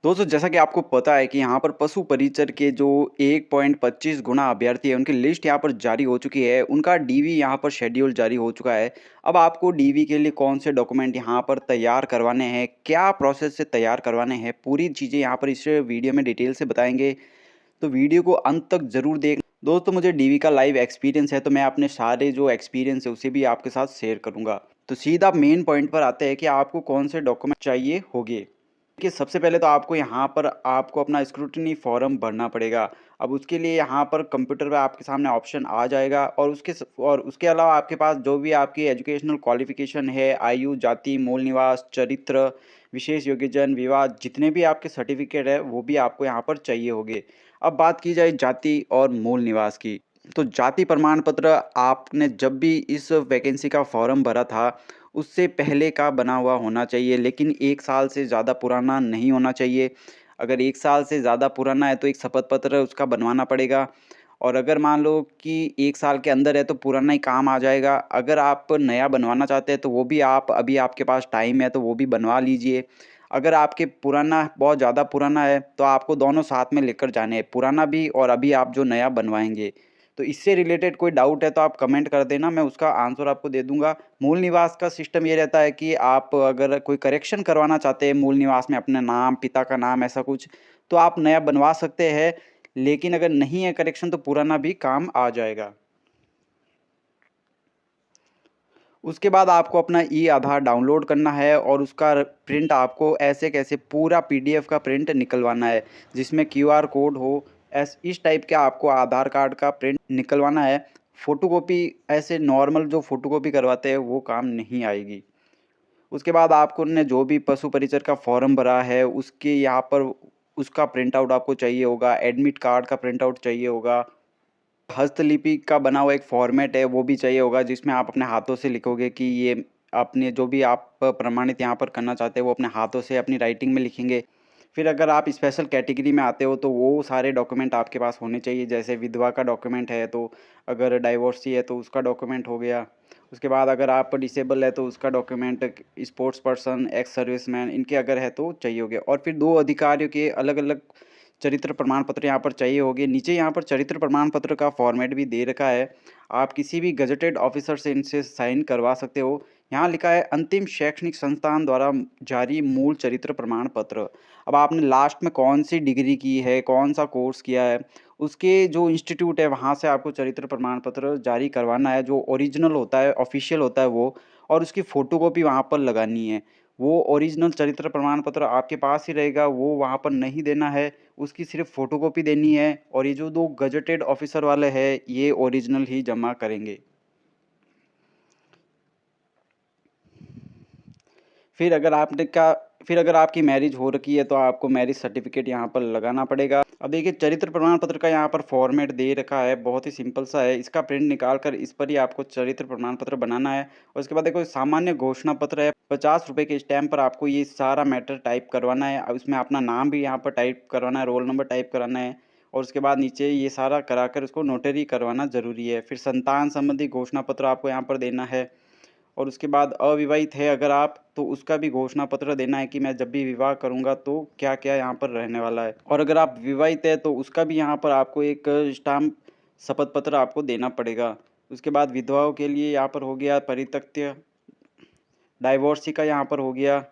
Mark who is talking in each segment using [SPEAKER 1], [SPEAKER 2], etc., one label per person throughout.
[SPEAKER 1] दोस्तों जैसा कि आपको पता है कि यहाँ पर पशु परिचर के जो 1.25 गुना अभ्यर्थी है उनकी लिस्ट यहाँ पर जारी हो चुकी है। उनका डीवी यहाँ पर शेड्यूल जारी हो चुका है। अब आपको डीवी के लिए कौन से डॉक्यूमेंट यहाँ पर तैयार करवाने हैं, क्या प्रोसेस से तैयार करवाने हैं, पूरी चीज़ें यहाँ पर इस वीडियो में डिटेल से बताएंगे। तो वीडियो को अंत तक ज़रूर देख। दोस्तों मुझे डीवी का लाइव एक्सपीरियंस है, तो मैं अपने सारे जो एक्सपीरियंस है उसे भी आपके साथ शेयर करूँगा। तो सीधा मेन पॉइंट पर आते हैं कि आपको कौन से डॉक्यूमेंट चाहिए होंगे। कि सबसे पहले तो आपको यहाँ पर आपको अपना स्क्रूटनी फॉर्म भरना पड़ेगा। अब उसके लिए यहाँ पर कंप्यूटर पे आपके सामने ऑप्शन आ जाएगा और उसके अलावा आपके पास जो भी आपकी एजुकेशनल क्वालिफ़िकेशन है, आयु, जाति, मूल निवास, चरित्र, विशेष योग्यजन, विवाह, जितने भी आपके सर्टिफ़िकेट है वो भी आपको यहाँ पर चाहिए होंगे। अब बात की जाए जाति और मूल निवास की, तो जाति प्रमाण पत्र आपने जब भी इस वैकेंसी का फॉर्म भरा था उससे पहले का बना हुआ होना चाहिए, लेकिन 1 साल से ज़्यादा पुराना नहीं होना चाहिए। अगर 1 साल से ज़्यादा पुराना है तो एक शपथ पत्र उसका बनवाना पड़ेगा, और अगर मान लो कि 1 साल के अंदर है तो पुराना ही काम आ जाएगा। अगर आप नया बनवाना चाहते हैं तो वो भी आप अभी आपके पास टाइम है तो वो भी बनवा लीजिए। अगर आपके पुराना बहुत ज़्यादा पुराना है तो आपको दोनों साथ में लेकर जाने हैं, पुराना भी और अभी आप जो नया बनवाएँगे। तो इससे रिलेटेड कोई डाउट है तो आप कमेंट कर देना, मैं उसका आंसर आपको दे दूँगा। मूल निवास का सिस्टम ये रहता है कि आप अगर कोई करेक्शन करवाना चाहते हैं मूल निवास में अपना नाम, पिता का नाम ऐसा कुछ, तो आप नया बनवा सकते हैं, लेकिन अगर नहीं है करेक्शन तो पुराना भी काम आ जाएगा। उसके बाद आपको अपना ई-आधार डाउनलोड करना है और उसका प्रिंट आपको ऐसे कैसे पूरा पीडीएफ का प्रिंट निकलवाना है, जिसमें क्यूआर कोड हो। इस टाइप के आपको आधार कार्ड का प्रिंट निकलवाना है। फ़ोटोकॉपी ऐसे नॉर्मल जो फ़ोटोकॉपी करवाते हैं वो काम नहीं आएगी। उसके बाद आपको ने जो भी पशु परिचर का फॉर्म भरा है उसके यहाँ पर उसका प्रिंट आउट आपको चाहिए होगा, एडमिट कार्ड का प्रिंट आउट चाहिए होगा। हस्तलिपि का बना हुआ एक फॉर्मेट है वो भी चाहिए होगा, जिसमें आप अपने हाथों से लिखोगे कि ये आपने जो भी आप प्रमाणित यहाँ पर करना चाहते हैं वो अपने हाथों से अपनी राइटिंग में लिखेंगे। फिर अगर आप स्पेशल कैटेगरी में आते हो तो वो सारे डॉक्यूमेंट आपके पास होने चाहिए, जैसे विधवा का डॉक्यूमेंट है तो, अगर डाइवोर्सी है तो उसका डॉक्यूमेंट हो गया। उसके बाद अगर आप डिसेबल है तो उसका document, sports person, ex serviceman, इनके अगर है तो चाहिए होंगे। और फिर 2 अधिकारियों के अलग-अलग चरित्र प्रमाण पत्र यहाँ पर चाहिए होंगे। नीचे यहाँ पर चरित्र प्रमाण पत्र का फॉर्मेट भी दे रखा है। आप किसी भी गज़ेटेड ऑफ़िसर से इनसे साइन करवा सकते हो। यहाँ लिखा है अंतिम शैक्षणिक संस्थान द्वारा जारी मूल चरित्र प्रमाण पत्र। अब आपने लास्ट में कौन-सी डिग्री की है, कौन-सा कोर्स किया है, उसके जो इंस्टीट्यूट है वहाँ से आपको चरित्र प्रमाण पत्र जारी करवाना है, जो ओरिजिनल होता है, ऑफ़िशियल होता है वो, और उसकी फ़ोटोकॉपी वहाँ पर लगानी है। वो ओरिजिनल चरित्र प्रमाण पत्र आपके पास ही रहेगा, वो वहाँ पर नहीं देना है, उसकी सिर्फ़ फ़ोटोकॉपी देनी है, और ये जो 2 गज़ेटेड ऑफ़िसर वाले हैं, ये ओरिजिनल ही जमा करेंगे। फिर अगर आपने का फिर अगर आपकी मैरिज हो रखी है तो आपको मैरिज सर्टिफ़िकेट यहाँ पर लगाना पड़ेगा। अब देखिए चरित्र प्रमाण पत्र का यहाँ पर फ़ॉर्मेट दे रखा है, बहुत ही सिंपल सा है। इसका प्रिंट निकाल कर इस पर ही आपको चरित्र प्रमाण पत्र बनाना है, और उसके बाद देखो सामान्य घोषणा पत्र है, ₹50 के स्टैम्प पर आपको ये सारा मैटर टाइप करवाना है। अब इसमें अपना नाम भी यहाँ पर टाइप करवाना है, रोल नंबर टाइप कराना है, और उसके बाद नीचे ये सारा कराकर उसको नोटरी करवाना ज़रूरी है। फिर संतान संबंधी घोषणा पत्र आपको यहाँ पर देना है, और उसके बाद अविवाहित है अगर आप, तो उसका भी घोषणा पत्र देना है कि मैं जब भी विवाह करूँगा तो क्या-क्या यहाँ पर रहने वाला है। और अगर आप विवाहित हैं तो उसका भी यहाँ पर आपको एक स्टाम्प शपथ पत्र आपको देना पड़ेगा। उसके बाद विधवाओं के लिए यहाँ पर हो गया परितक्त्य, डाइवोर्सी का यहाँ पर हो गया।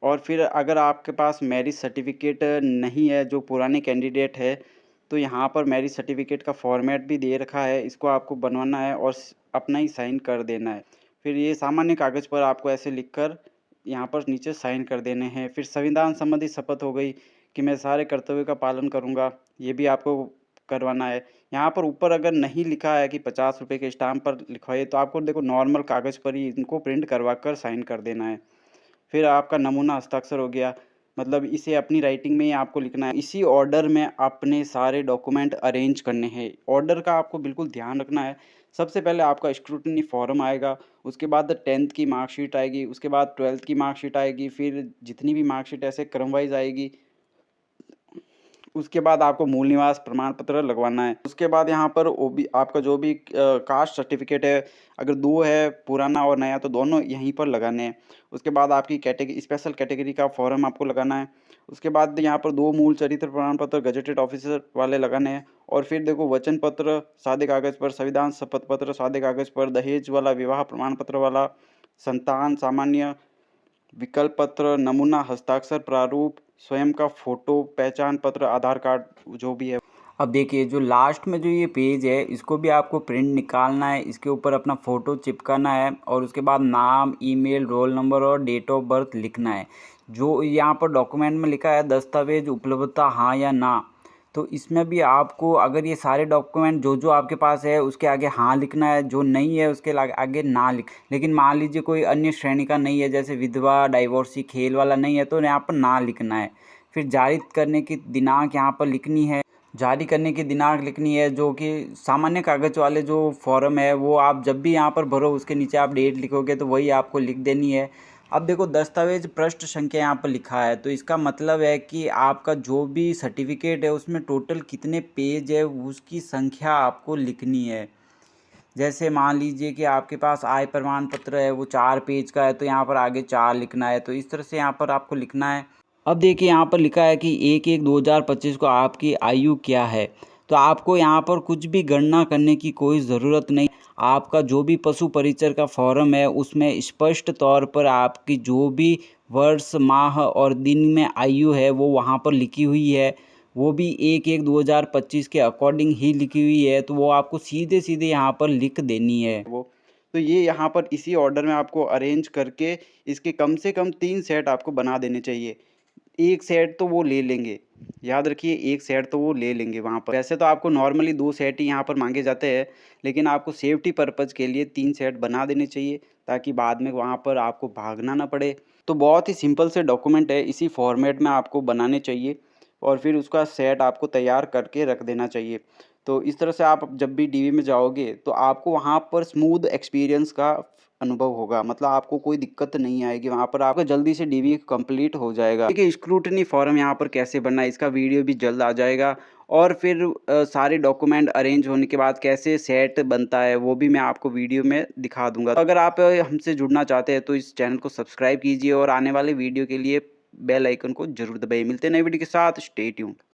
[SPEAKER 1] और फिर अगर आपके पास मैरिज सर्टिफ़िकेट नहीं है, जो पुराने कैंडिडेट है, तो यहाँ पर मैरिज सर्टिफ़िकेट का फ़ॉर्मेट भी दे रखा है, इसको आपको बनवाना है और अपना ही साइन कर देना है। फिर ये सामान्य कागज़ पर आपको ऐसे लिखकर यहाँ पर नीचे साइन कर देने हैं। फिर संविधान संबंधी शपथ हो गई कि मैं सारे कर्तव्यों का पालन करूँगा, ये भी आपको करवाना है। यहाँ पर ऊपर अगर नहीं लिखा है कि ₹50 के स्टाम्प पर लिखवाइए, तो आपको देखो नॉर्मल कागज़ पर ही इनको प्रिंट करवा कर साइन कर देना है। फिर आपका नमूना हस्ताक्षर हो गया, मतलब इसे अपनी राइटिंग में ही आपको लिखना है। इसी ऑर्डर में अपने सारे डॉक्यूमेंट अरेंज करने हैं। ऑर्डर का आपको बिल्कुल ध्यान रखना है। सबसे पहले आपका स्क्रूटनी फॉर्म आएगा, उसके बाद 10th की मार्कशीट आएगी, उसके बाद 12th की मार्कशीट आएगी, फिर जितनी भी मार्कशीट ऐसे क्रम वाइज़ आएगी। उसके बाद आपको मूल निवास प्रमाण पत्र लगवाना है। उसके बाद यहाँ पर ओबी आपका जो भी कास्ट सर्टिफिकेट है, अगर 2 है, पुराना और नया, तो दोनों यहीं पर लगाने हैं। उसके बाद आपकी कैटेगरी स्पेशल कैटेगरी का फॉर्म आपको लगाना है। उसके बाद यहाँ पर 2 मूल चरित्र प्रमाण पत्र गजेटेड ऑफिसर वाले लगाने हैं। और फिर देखो वचन पत्र सादे कागज़ पर, संविधान शपथ पत्र सादे कागज़ पर, दहेज वाला, विवाह प्रमाण पत्र वाला, संतान सामान्य विकल्प पत्र, नमूना हस्ताक्षर प्रारूप, स्वयं का फोटो, पहचान पत्र, आधार कार्ड जो भी है। अब देखिए जो लास्ट में जो ये पेज है इसको भी आपको प्रिंट निकालना है, इसके ऊपर अपना फ़ोटो चिपकाना है और उसके बाद नाम, ईमेल, रोल नंबर और डेट ऑफ बर्थ लिखना है। जो यहाँ पर डॉक्यूमेंट में लिखा है दस्तावेज उपलब्धता हाँ या ना, तो इसमें भी आपको अगर ये सारे डॉक्यूमेंट जो आपके पास है उसके आगे हाँ लिखना है, जो नहीं है उसके आगे ना लेकिन मान लीजिए कोई अन्य श्रेणी का नहीं है, जैसे विधवा, डाइवोर्सी, खेल वाला नहीं है, तो यहाँ पर ना लिखना है। फिर जारी करने की दिनांक यहाँ पर लिखनी है, जारी करने की दिनांक लिखनी है, जो कि सामान्य कागज़ वाले जो फॉर्म है वो आप जब भी यहाँ पर भरो उसके नीचे आप डेट लिखोगे तो वही आपको लिख देनी है। अब देखो दस्तावेज पृष्ठ संख्या यहाँ पर लिखा है, तो इसका मतलब है कि आपका जो भी सर्टिफिकेट है उसमें टोटल कितने पेज है उसकी संख्या आपको लिखनी है। जैसे मान लीजिए कि आपके पास आय प्रमाण पत्र है वो 4 पेज का है, तो यहाँ पर आगे 4 लिखना है, तो इस तरह से यहाँ पर आपको लिखना है। अब देखिए यहाँ पर लिखा है कि 1/1/2025 को आपकी आयु क्या है, तो आपको यहाँ पर कुछ भी गणना करने की कोई ज़रूरत नहीं। आपका जो भी पशु परिचर का फॉर्म है उसमें स्पष्ट तौर पर आपकी जो भी वर्ष, माह और दिन में आयु है वो वहाँ पर लिखी हुई है, वो भी 1/1/2025 के अकॉर्डिंग ही लिखी हुई है, तो वो आपको सीधे सीधे यहाँ पर लिख देनी है वो। तो ये यहाँ पर इसी ऑर्डर में आपको अरेंज करके इसके कम से कम 3 सेट आपको बना देने चाहिए। 1 सेट तो वो ले लेंगे, याद रखिए 1 सेट तो वो ले लेंगे वहाँ पर। वैसे तो आपको नॉर्मली 2 सेट ही यहाँ पर माँगे जाते हैं, लेकिन आपको सेफ्टी पर्पज़ के लिए 3 सेट बना देने चाहिए, ताकि बाद में वहाँ पर आपको भागना ना पड़े। तो बहुत ही सिंपल से डॉक्यूमेंट है, इसी फॉर्मेट में आपको बनाने चाहिए और फिर उसका सेट आपको तैयार करके रख देना चाहिए। तो इस तरह से आप जब भी डीवी में जाओगे, तो आपको वहाँ पर स्मूथ एक्सपीरियंस का अनुभव होगा, मतलब आपको कोई दिक्कत नहीं आएगी, वहाँ पर आपका जल्दी से डीवी कंप्लीट हो जाएगा। देखिए स्क्रूटनी फॉर्म यहाँ पर कैसे भरना है इसका वीडियो भी जल्द आ जाएगा और फिर सारे डॉक्यूमेंट अरेंज होने के बाद कैसे सेट बनता है वो भी मैं आपको वीडियो में दिखा दूंगा। तो अगर आप हमसे जुड़ना चाहते हैं तो इस चैनल को सब्सक्राइब कीजिए और आने वाले वीडियो के लिए बेल आइकन को जरूर दबाइए। मिलते हैं नई वीडियो के साथ, स्टे ट्यून्ड।